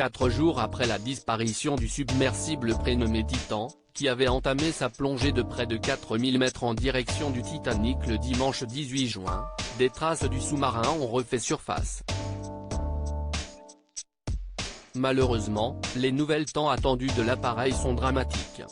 4 jours après la disparition du submersible prénommé Titan, qui avait entamé sa plongée de près de 4000 mètres en direction du Titanic le dimanche 18 juin, des traces du sous-marin ont refait surface. Malheureusement, les nouvelles tant attendues de l'appareil sont dramatiques.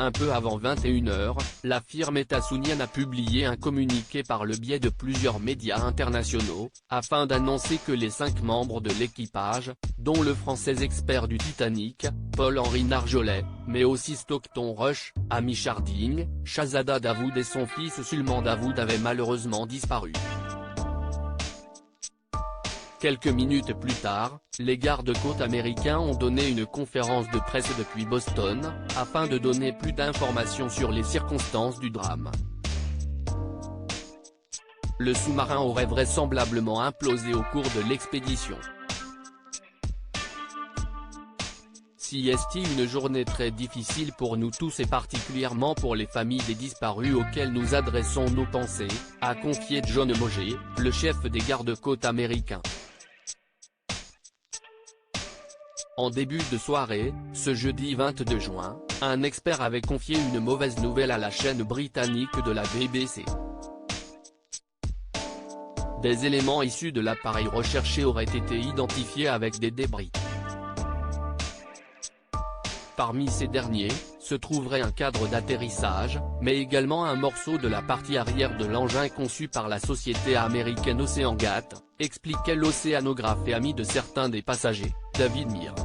Un peu avant 21 h, la firme états-unienne a publié un communiqué par le biais de plusieurs médias internationaux, afin d'annoncer que les 5 membres de l'équipage, dont le français expert du Titanic, Paul-Henri Narjolet, mais aussi Stockton Rush, Amish Harding, Shahzada Dawood et son fils Sulman Dawood avaient malheureusement disparu. Quelques minutes plus tard, les gardes-côtes américains ont donné une conférence de presse depuis Boston, afin de donner plus d'informations sur les circonstances du drame. Le sous-marin aurait vraisemblablement implosé au cours de l'expédition. Si est une journée très difficile pour nous tous et particulièrement pour les familles des disparus auxquelles nous adressons nos pensées, a confié John Moget, le chef des gardes-côtes américains. En début de soirée, ce jeudi 22 juin, un expert avait confié une mauvaise nouvelle à la chaîne britannique de la BBC. Des éléments issus de l'appareil recherché auraient été identifiés avec des débris. Parmi ces derniers, se trouverait un cadre d'atterrissage, mais également un morceau de la partie arrière de l'engin conçu par la société américaine OceanGate, expliquait l'océanographe et ami de certains des passagers, David Myrne.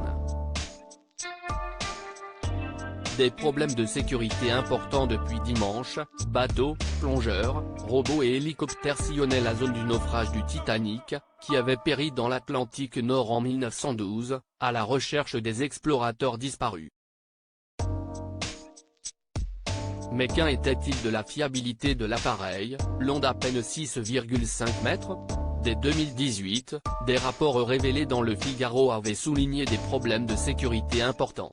Des problèmes de sécurité importants depuis dimanche, bateaux, plongeurs, robots et hélicoptères sillonnaient la zone du naufrage du Titanic, qui avait péri dans l'Atlantique Nord en 1912, à la recherche des explorateurs disparus. Mais qu'en était-il de la fiabilité de l'appareil, long d'à peine 6,5 mètres ? Dès 2018, des rapports révélés dans Le Figaro avaient souligné des problèmes de sécurité importants.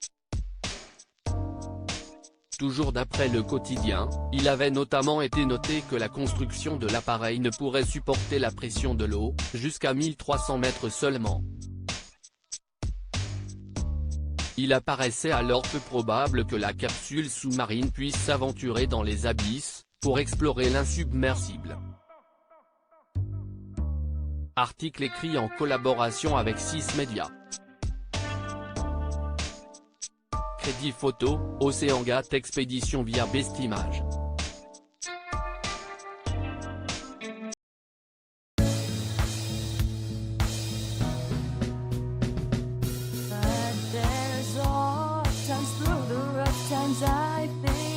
Toujours d'après Le Quotidien, il avait notamment été noté que la construction de l'appareil ne pourrait supporter la pression de l'eau, jusqu'à 1300 mètres seulement. Il apparaissait alors peu probable que la capsule sous-marine puisse s'aventurer dans les abysses, pour explorer l'insubmersible. Article écrit en collaboration avec 6 médias. Crédit photo, OceanGate Expédition via Bestimage. But there's all times through the rough times I think